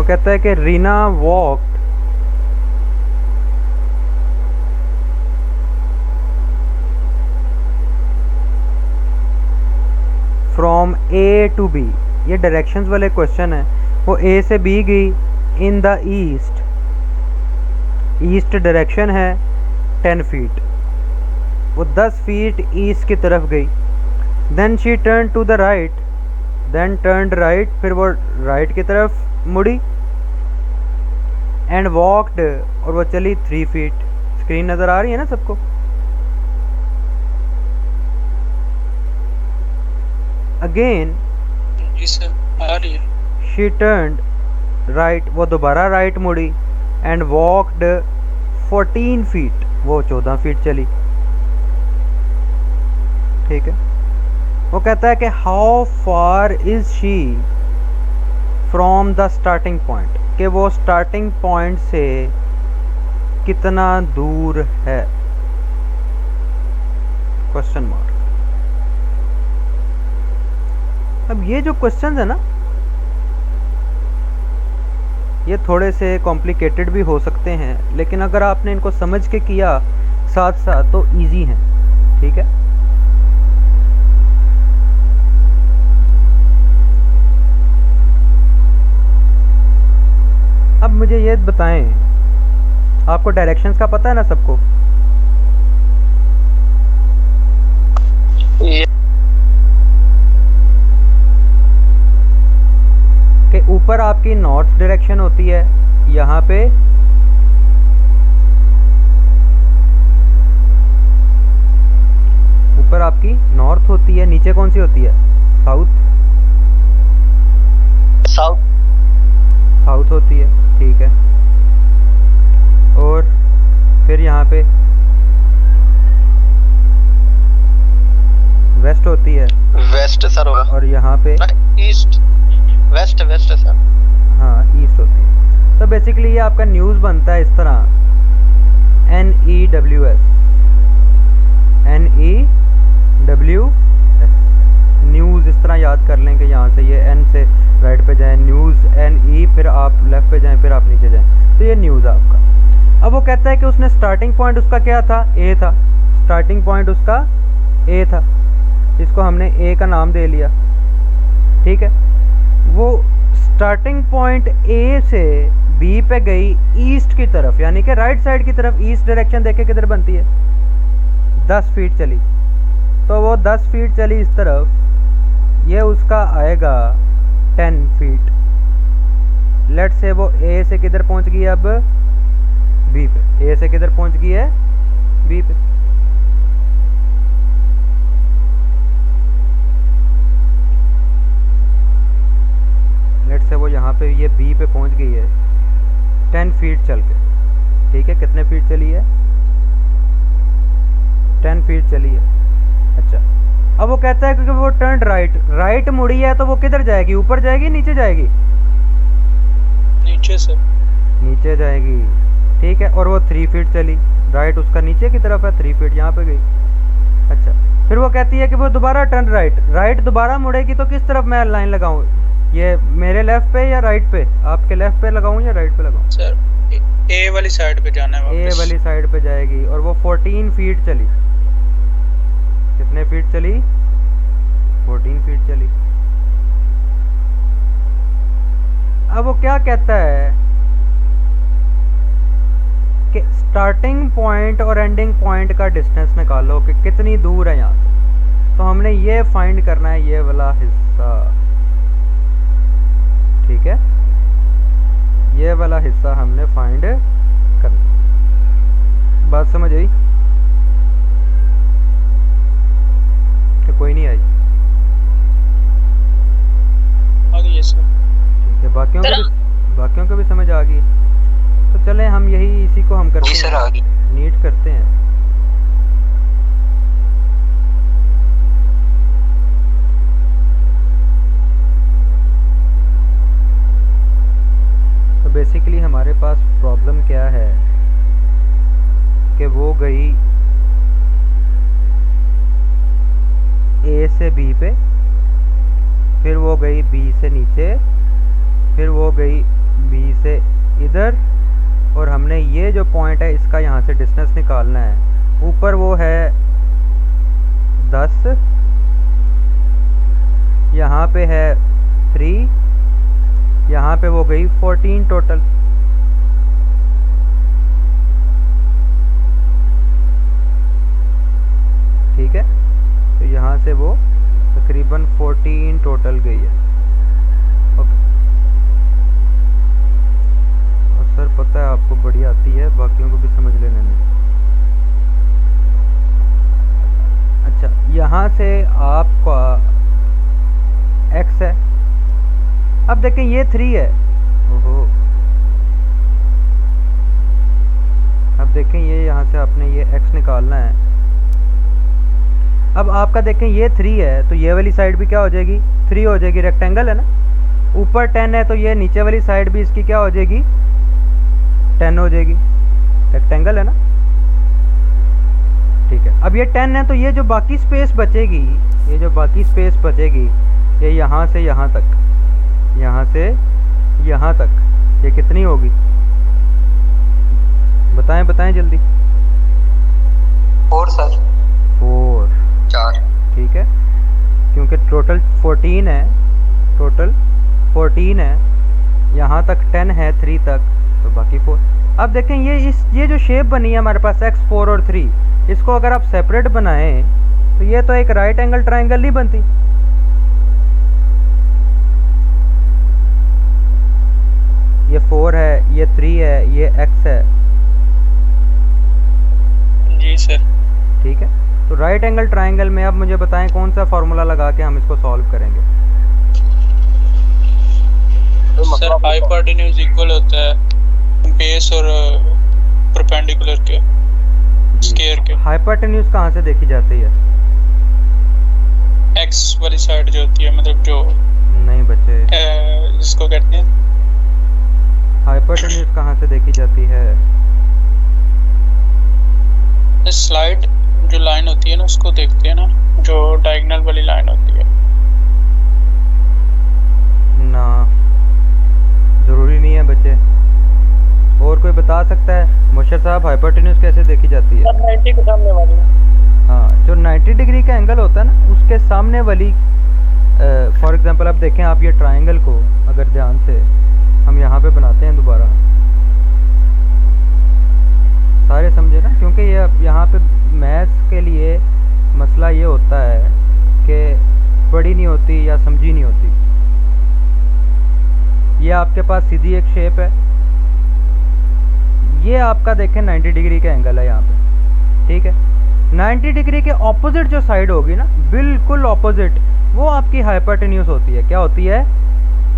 कहता है कि Reena walked from A to B. ये डायरेक्शंस वाले क्वेश्चन है। वो ए से बी गई in the east, east direction है 10 फीट, वो 10 फीट ईस्ट की तरफ गई। Then she turn to the right, then turned right, फिर वो राइट की तरफ मुड़ी। एंड वॉकड, और वो चली 3 फीट। स्क्रीन नज़र आ रही है ना सबको? अगेन जी सर आ रही है। शी टर्नड राइट, वो दोबारा राइट मुड़ी। एंड वॉकड 14 फीट, वो 14 फीट चली। ठीक है। वो कहता है कि how far is she from the starting point, कि वो स्टार्टिंग पॉइंट से कितना दूर है, क्वेश्चन मार्क। अब ये जो क्वेश्चन है ना, ये थोड़े से कॉम्प्लिकेटेड भी हो सकते हैं, लेकिन अगर आपने इनको समझ के किया साथ साथ तो इजी है। ठीक है। अब मुझे ये बताएं, आपको डायरेक्शंस का पता है ना सबको? कि ऊपर आपकी नॉर्थ डायरेक्शन होती है, यहाँ पे ऊपर आपकी नॉर्थ होती है, नीचे कौन सी होती है? साउथ। साउथ साउथ होती है। ठीक है। और फिर यहाँ पे वेस्ट होती है। वेस्ट सर होगा। और यहाँ पे ईस्ट, वेस्ट वेस्ट सर। हाँ, ईस्ट होती है। तो बेसिकली ये आपका न्यूज़ बनता है इस तरह, NEWS, NEWS, न्यूज़। इस तरह याद कर लें कि यहाँ से ये N से राइट पे जाएं, न्यूज़ NE, फिर आप लेफ़्ट पे जाएं, फिर आप नीचे जाएं, तो ये न्यूज़ आपका। अब वो कहता है कि उसने स्टार्टिंग पॉइंट उसका क्या था? A था। स्टार्टिंग पॉइंट उसका A था, इसको हमने A का नाम दे लिया। ठीक है। वो स्टार्टिंग पॉइंट A से B पे गई ईस्ट की तरफ, यानी कि राइट साइड की तरफ। ईस्ट डायरेक्शन देखे किधर बनती है? 10 फीट चली, तो वो 10 फीट चली इस तरफ, ये उसका आएगा 10 फीट। लेट से वो A से किधर पहुंच गई? अब B पे। A से किधर पहुंच गई है? B पे। लेट से वो यहाँ पे ये B पे पहुंच गई है 10 फीट चल के। ठीक है। कितने फीट चली है? 10 फीट चली है। अच्छा, अब वो कहता है कि वो टर्न राइट मुड़ी है, तो वो किधर जाएगी? ऊपर जाएगी, नीचे जाएगी? नीचे से। नीचे जाएगी। ठीक है। और वो 3 फीट चली, राइट उसका नीचे की तरफ है, 3 फीट यहाँ पे गई। अच्छा, फिर वो कहती है कि वो दोबारा टर्न राइट दोबारा मुड़ेगी, तो किस तरफ मैं लाइन लगाऊं? ये मेरे लेफ्ट पे या राइट पे? आपके लेफ्ट पे लगाऊं या राइट पे लगाऊं? सर ए वाली साइड पे जाना है वापस। ए वाली साइड पे जाएगी। और वो 14 फीट चली। कितने फीट चली? 14 फीट चली। अब वो क्या कहता है कि स्टार्टिंग पॉइंट और एंडिंग पॉइंट का डिस्टेंस निकालो कि कितनी दूर है यहाँ से। तो हमने ये फाइंड करना है, ये वाला हिस्सा। ठीक है। ये वाला हिस्सा हमने फाइंड करना। बात समझ आई कि कोई नहीं आई? आ गई है सर। ठीक है। बाकियों को भी समझ आ गई। तो चलें हम यही इसी को हम करते हैं, नीट करते हैं। तो बेसिकली हमारे पास प्रॉब्लम क्या है कि वो गई A से B पे, फिर वो गई B से नीचे, फिर वो गई बी से इधर, और हमने ये जो पॉइंट है इसका यहाँ से डिस्टेंस निकालना है। ऊपर वो है 10, यहाँ पे है 3, यहाँ पे वो गई 14 टोटल। ठीक है, तो यहाँ से वो तकरीबन 14 टोटल गई है। ओके, और सर पता है आपको बड़ी आती है, बाकियों को भी समझ लेने में। अच्छा, यहाँ से आपका x है। अब देखें ये 3 है। ओहो, अब देखें ये यहाँ से आपने ये x निकालना है। अब आपका देखें ये 3 है, तो ये वाली साइड भी क्या हो जाएगी? 3 हो जाएगी। रेक्टेंगल है ना, ऊपर 10 है, तो ये नीचे वाली साइड भी इसकी क्या हो जाएगी? 10 हो जाएगी। रेक्टेंगल है ना, ठीक है। अब ये 10 है, तो ये जो बाकी स्पेस बचेगी, ये जो बाकी स्पेस बचेगी, ये यहाँ से यहाँ तक, यहाँ से यहाँ तक, ये कितनी होगी? बताएं बताएं जल्दी। 4 सर। 4। ठीक है, क्योंकि टोटल 14 है, टोटल 14 है, यहाँ तक 10 है 3 तक, तो बाकी 4। अब देखें ये जो शेप बनी है हमारे पास x, 4 और 3, इसको अगर आप सेपरेट बनाएं तो ये तो एक राइट एंगल ट्रायंगल नहीं बनती। ये 4 है, ये 3 है, ये x है। जी सर। ठीक है, तो राइट एंगल ट्रायंगल में अब मुझे बताएं कौन सा फार्मूला लगा के हम इसको सॉल्व करेंगे? सर हाइपोटेन्यूज इक्वल होता है बेस और परपेंडिकुलर के स्क्वायर के। हाइपोटेन्यूज कहाँ से देखी जाती है? एक्स वाली साइड जो होती है, मतलब जो नहीं बच्चे, जिसको कहते हैं। हाइपोटेन्यूज कहाँ से देखी जाती है? स्लाइड जो लाइन होती है ना, उसको देखते हैं ना, जो डायगोनल वाली लाइन होती है ना, ज़रूरी नहीं है बच्चे। और कोई बता सकता है? मुशर साहब, हाइपोटेन्यूज कैसे देखी जाती है? 90 के सामने वाली। हाँ, जो 90 डिग्री का एंगल होता है ना, उसके सामने वाली। फॉर एग्जांपल अब देखें आप ये ट्रायंगल को अगर ध्यान से हम यहाँ पे बनाते हैं दोबारा, सारे समझे ना, क्योंकि ये यहाँ पे मैथ्स के लिए मसला ये होता है कि पढ़ी नहीं होती या समझी नहीं होती। ये आपके पास सीधी एक शेप है, ये आपका देखें 90 डिग्री का एंगल है यहाँ पे। ठीक है, 90 डिग्री के ऑपोजिट जो साइड होगी ना, बिल्कुल ऑपोजिट, वो आपकी हाइपोटेन्यूज होती है। क्या होती है?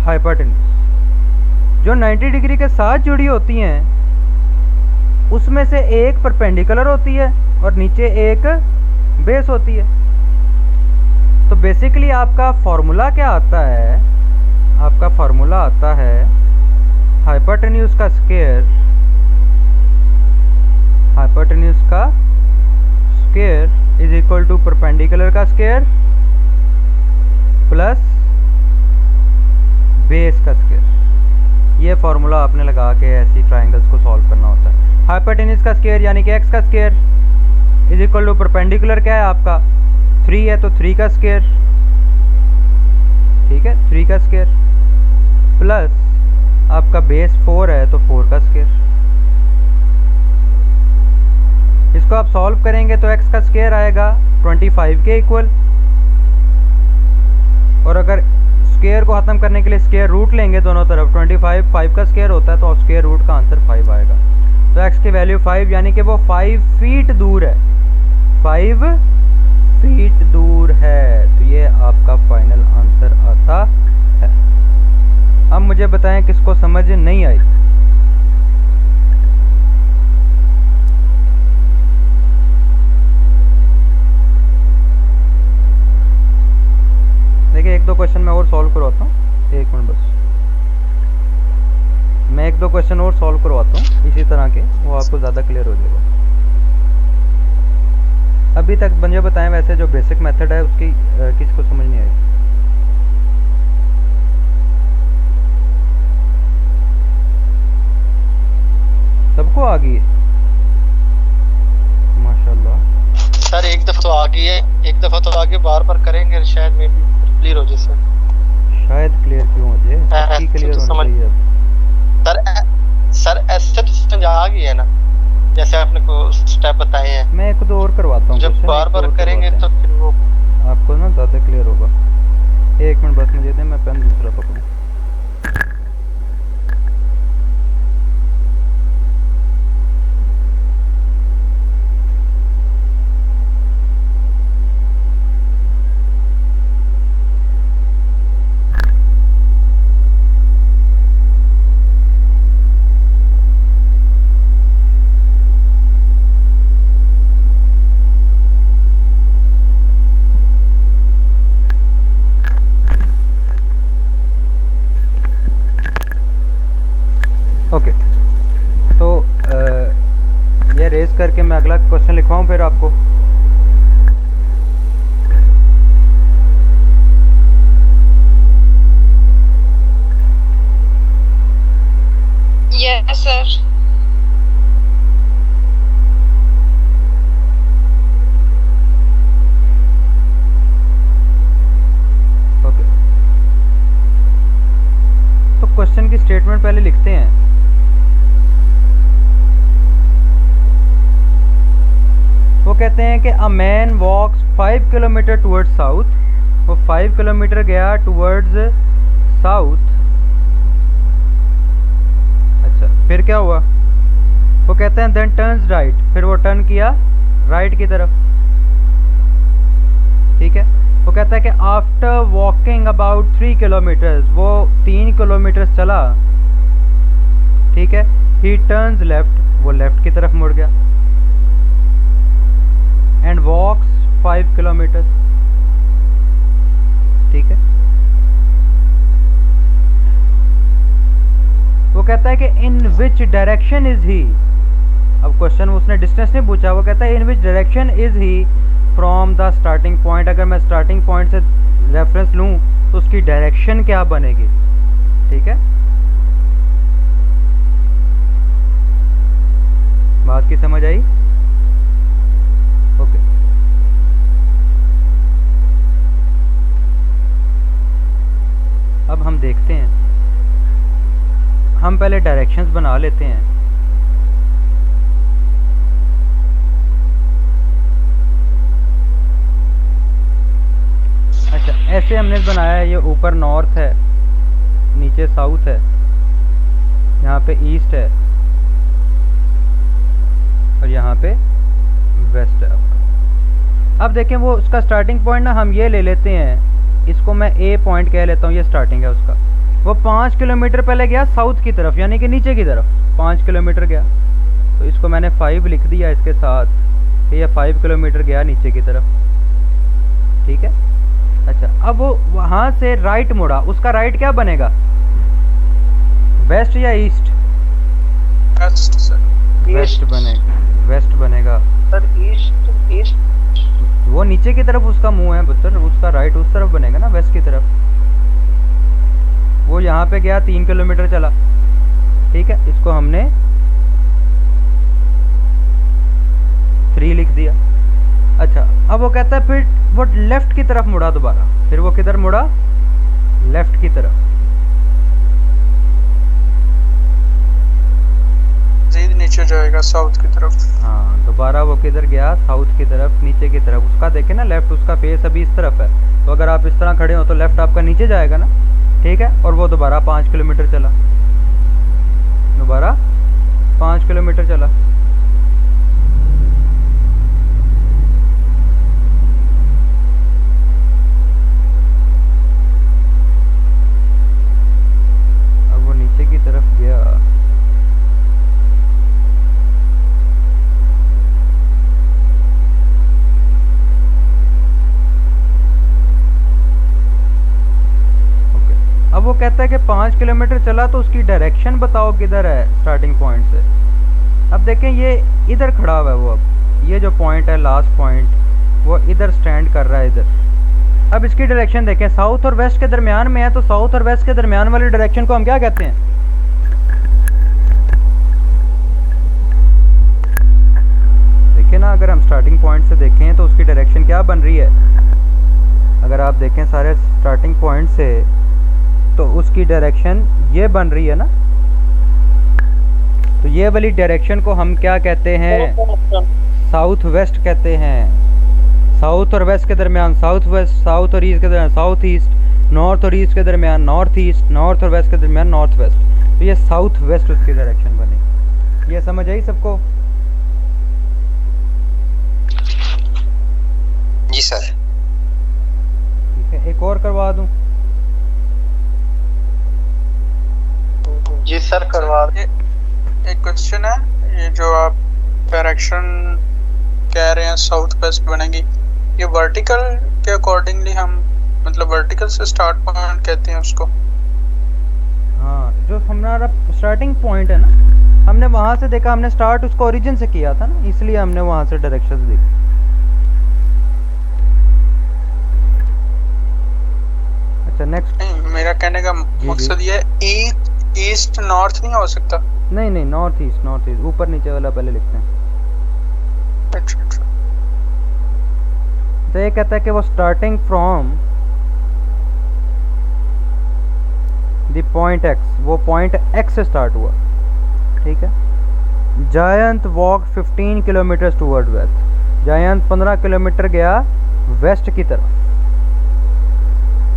हाइपोटेन्यूज। जो 90 डिग्री के साथ जुड़ी होती हैं उसमें से एक परपेंडिकुलर होती है और नीचे एक बेस होती है। तो बेसिकली आपका फॉर्मूला क्या आता है? आपका फॉर्मूला आता है हाइपोटेन्यूज का स्क्वायर, हाइपोटेन्यूज का square is equal to perpendicular का स्क्वायर प्लस बेस का स्क्वायर। ये फार्मूला आपने लगा के ऐसी ट्रायंगल्स को सॉल्व करना होता है। हाइपोटेन्यूज का स्क्वायर यानी कि x का square is equal to perpendicular क्या है आपका? 3 है, तो 3 का स्क्वायर। ठीक है, 3 का स्क्वायर प्लस आपका बेस 4 है, तो 4 का स्क्वायर। इसको आप सॉल्व करेंगे तो x का स्क्वायर आएगा 25 के इक्वल, और अगर स्क्वायर को ख़त्म करने के लिए स्क्वायर रूट लेंगे दोनों तरफ, 25 5 का स्क्वायर होता है, तो स्क्वायर रूट का आंसर 5 आएगा। तो x की वैल्यू 5 यानी कि वो 5 फीट दूर है, 5 फीट दूर है। तो ये आपका फाइनल आंसर आता है। अब मुझे बताएं किसको समझ नहीं आई? देखिए, एक दो क्वेश्चन मैं और सॉल्व करवाता हूँ, एक मिनट बस। मैं एक दो क्वेश्चन और सॉल्व करवाता हूँ इसी तरह के, वो आपको ज़्यादा क्लियर हो जाएगा। अभी तक मुझे बताएं वैसे जो बेसिक मेथड है उसकी किसको समझ नहीं आई? आ गई है? माशाल्लाह। सर एक दफा तो आ गई है, एक दफा तो आगे बार बार करेंगे शायद में भी क्लियर हो जाए सर। शायद क्लियर क्यों हो जाए, सबकी क्लियर तो होनी समझ चाहिए अब। सर ऐसे तो समझ आ गई है ना, जैसे आपने को स्टेप बताए हैं। मैं एक दो और करवाता हूँ जब क्वेश्चन, बार एक दो बार और करेंगे करवाते तो हैं, फिर वो आपको ना ज़्यादा क्लियर होगा। एक मिनट बस मुझे दे, मैं पेन दूसरा पकड़ूँ। ओके, तो ये रेस करके मैं अगला क्वेश्चन लिखवाऊँ फिर आपको। Yes sir. ओके, तो क्वेश्चन की स्टेटमेंट पहले लिखते हैं। वो कहते हैं कि a man walks 5 kilometre towards south, वो 5 किलोमीटर गया टूवर्ड्स साउथ। अच्छा, फिर क्या हुआ? वो कहते हैं देन टर्न्स राइट, फिर वो टर्न किया राइट की तरफ। ठीक है, वो कहता है कि आफ्टर वॉकिंग अबाउट 3 किलोमीटर्स, वो 3 किलोमीटर चला। ठीक है, ही टर्न्स लेफ्ट, वो लेफ्ट की तरफ मुड़ गया। And walks 5 kilometre. ठीक है, वो कहता है कि इन विच डायरेक्शन इज ही। अब क्वेश्चन उसने डिस्टेंस नहीं पूछा, वो कहता है in which direction is he from the starting point. अगर मैं स्टार्टिंग पॉइंट से रेफरेंस लूँ तो उसकी डायरेक्शन क्या बनेगी। ठीक है, बात की समझ आई? ओके, अब हम देखते हैं, हम पहले डायरेक्शंस बना लेते हैं। अच्छा, ऐसे हमने बनाया है, ये ऊपर नॉर्थ है, नीचे साउथ है, यहाँ पे ईस्ट है और यहाँ पे वेस्ट है आपका। अब देखें, वो उसका स्टार्टिंग पॉइंट ना हम ये ले लेते हैं, इसको मैं ए पॉइंट कह लेता हूँ, ये स्टार्टिंग है उसका। वो 5 किलोमीटर पहले गया साउथ की तरफ, यानी कि नीचे की तरफ 5 किलोमीटर गया, तो इसको मैंने 5 लिख दिया इसके साथ कि ये 5 किलोमीटर गया नीचे की तरफ। ठीक है, अच्छा, अब वो वहाँ से राइट मुड़ा, उसका राइट क्या बनेगा, वेस्ट या ईस्ट? West sir. वेस्ट बनेगा, वेस्ट बनेगा सर ईस्ट ईस्ट। वो नीचे की तरफ उसका मुंह है पुत्र, उसका राइट उस तरफ बनेगा ना, वेस्ट की तरफ। वो यहाँ पे गया 3 किलोमीटर चला। ठीक है, इसको हमने 3 लिख दिया। अच्छा, अब वो कहता है फिर वो लेफ्ट की तरफ मुड़ा दोबारा, फिर वो किधर मुड़ा, लेफ्ट की तरफ। मजीद नीचे जाएगा साउथ की तरफ। हाँ, दोबारा वो किधर गया, साउथ की तरफ, नीचे की तरफ। उसका देखे ना, लेफ्ट उसका फेस अभी इस तरफ है, तो अगर आप इस तरह खड़े हो तो लेफ्ट आपका नीचे जाएगा ना। ठीक है, और वो दोबारा 5 किलोमीटर चला, दोबारा 5 किलोमीटर चला। अब वो नीचे की तरफ गया, अब वो कहता है कि 5 किलोमीटर चला तो उसकी डायरेक्शन बताओ किधर है स्टार्टिंग पॉइंट से। अब देखें, ये इधर खड़ा हुआ है, वो अब ये जो पॉइंट है लास्ट पॉइंट, वो इधर स्टैंड कर रहा है इधर। अब इसकी डायरेक्शन देखें, साउथ और वेस्ट के दरमियान में है, तो साउथ और वेस्ट के दरमियान वाली डायरेक्शन को हम क्या कहते हैं, अगर हम स्टार्टिंग पॉइंट से देखें तो उसकी डायरेक्शन क्या बन रही है, अगर आप देखें सारे स्टार्टिंग पॉइंट से तो उसकी डायरेक्शन ये बन रही है ना। तो ये वाली डायरेक्शन को हम क्या कहते हैं, साउथ वेस्ट कहते हैं। साउथ और वेस्ट के दरमियान साउथ वेस्ट, साउथ और ईस्ट के दरमियान साउथ ईस्ट, नॉर्थ और ईस्ट के दरमियान नॉर्थ ईस्ट, नॉर्थ और वेस्ट के दरमियान नॉर्थ वेस्ट। तो ये साउथ वेस्ट उसकी डायरेक्शन बनी। ये समझ आई सबको? जी सर। ठीक है, एक और करवा दूं? जी सर करवा दें। एक क्वेश्चन है, ये जो आप डायरेक्शन कह रहे हैं साउथ वेस्ट बनेगी, ये वर्टिकल के अकॉर्डिंगली हम मतलब वर्टिकल से स्टार्ट पॉइंट कहते हैं उसको? हाँ, जो हमारा स्टार्टिंग पॉइंट है ना, हमने वहाँ से देखा, हमने स्टार्ट उसको ओरिजिन से किया था ना, इसलिए हमने वहाँ से डायरेक्शंस देखी। अच्छा नेक्स्ट। नहीं, मेरा कहने का मकसद ये है ईस्ट नॉर्थ नहीं हो सकता? नहीं नहीं, नॉर्थ ईस्ट, नॉर्थ ईस्ट, ऊपर नीचे वाला पहले लिखते हैं। अच्छा अच्छा। तो ये कहता है कि वो starting from the point X, वो पॉइंट एक्स से स्टार्ट हुआ, ठीक है। Jayant walk 15 kilometre toward west, Jayant 15 kilometre गया वेस्ट की तरफ,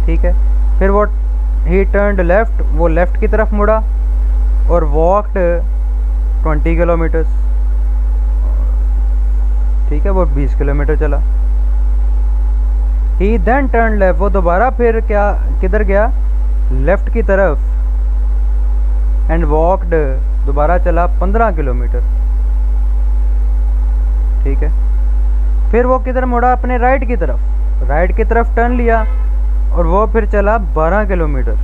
ठीक है। फिर वो ही टर्न्ड लेफ्ट, वो लेफ्ट की तरफ मुड़ा और वॉकड 20 किलोमीटर्स, ठीक है, वो 20 किलोमीटर चला। ही देन टर्न लेफ्ट, वो दोबारा फिर क्या किधर गया, लेफ्ट की तरफ, एंड वॉकड, दोबारा चला 15 किलोमीटर, ठीक है। फिर वो किधर मुड़ा, अपने राइट की तरफ, राइट की तरफ टर्न लिया और वो फिर चला 12 किलोमीटर।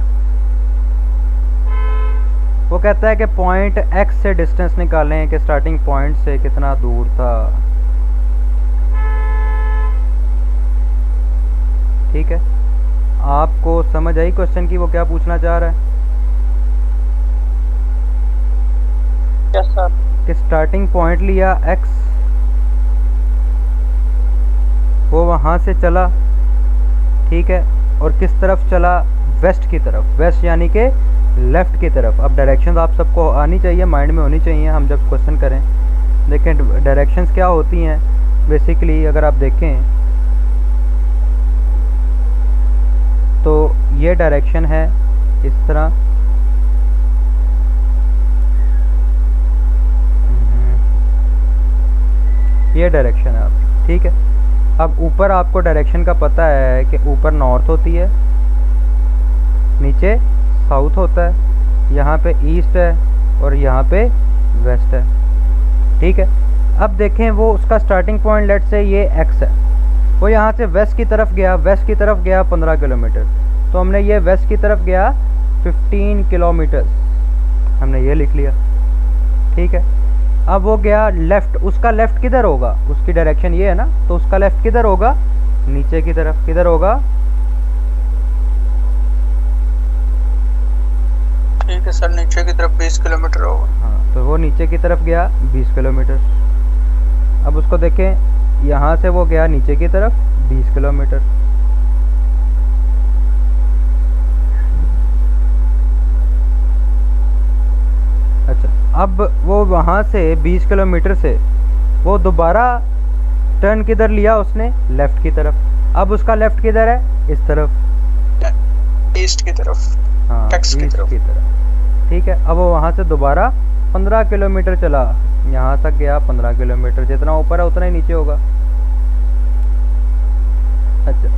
वो कहता है कि पॉइंट एक्स से डिस्टेंस निकालें कि स्टार्टिंग पॉइंट से कितना दूर था, ठीक है। आपको समझ आई क्वेश्चन की वो क्या पूछना चाह रहा है? Yes sir. कि स्टार्टिंग पॉइंट लिया एक्स, वो वहाँ से चला, ठीक है, और किस तरफ चला, वेस्ट की तरफ, वेस्ट यानी कि लेफ़्ट की तरफ। अब डायरेक्शंस आप सबको आनी चाहिए, माइंड में होनी चाहिए हम जब क्वेश्चन करें। देखें डायरेक्शंस क्या होती हैं बेसिकली, अगर आप देखें तो ये डायरेक्शन है इस तरह, ये डायरेक्शन है आपकी, ठीक है। अब ऊपर आपको डायरेक्शन का पता है कि ऊपर नॉर्थ होती है, नीचे साउथ होता है, यहाँ पे ईस्ट है और यहाँ पे वेस्ट है, ठीक है। अब देखें वो उसका स्टार्टिंग पॉइंट लेट से ये एक्स है, वो यहाँ से वेस्ट की तरफ गया, वेस्ट की तरफ गया 15 किलोमीटर, तो हमने ये वेस्ट की तरफ गया 15 किलोमीटर, हमने ये लिख लिया, ठीक है। अब वो गया लेफ़्ट, उसका लेफ़्ट किधर होगा, उसकी डायरेक्शन ये है ना, तो उसका लेफ़्ट किधर होगा, नीचे की तरफ, किधर होगा, ठीक है सर, नीचे की तरफ 20 किलोमीटर होगा। हाँ, तो वो नीचे की तरफ गया 20 किलोमीटर। अब उसको देखें, यहाँ से वो गया नीचे की तरफ 20 किलोमीटर, अच्छा। अब वो वहाँ से 20 किलोमीटर से वो दोबारा टर्न किधर लिया उसने, लेफ़्ट की तरफ। अब उसका लेफ़्ट किधर है, इस तरफ, ईस्ट की तरफ, हाँ ईस्ट की तरफ, ठीक है। अब वो वहाँ से दोबारा 15 किलोमीटर चला, यहाँ तक गया 15 किलोमीटर, जितना ऊपर है उतना ही नीचे होगा, अच्छा।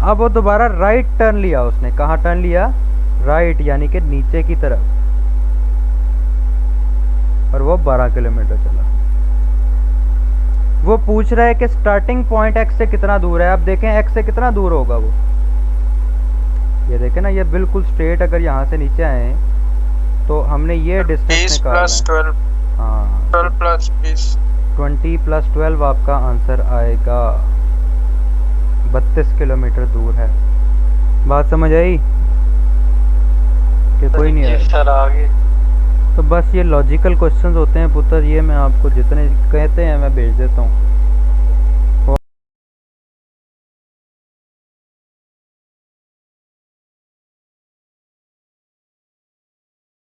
अब वो दोबारा राइट टर्न लिया उसने, कहाँ टर्न लिया, राइट यानी कि नीचे की तरफ, और वो 12 किलोमीटर चला। वो पूछ रहा है कि स्टार्टिंग पॉइंट एक्स से कितना दूर है। आप देखें एक्स से कितना दूर होगा वो, ये देखें ना, ये बिल्कुल स्ट्रेट अगर यहाँ से नीचे आए तो हमने ये डिस्टेंस निकालना है। 12 हाँ, 12 प्लस 20, 20 प्लस 12 आपका आंसर आएगा, 32 किलोमीटर दूर है। बात समझ आई कि कोई नहीं जी आया? सर आगे। तो बस ये लॉजिकल क्वेश्चंस होते हैं पुत्र, ये मैं आपको जितने कहते हैं मैं भेज देता हूँ।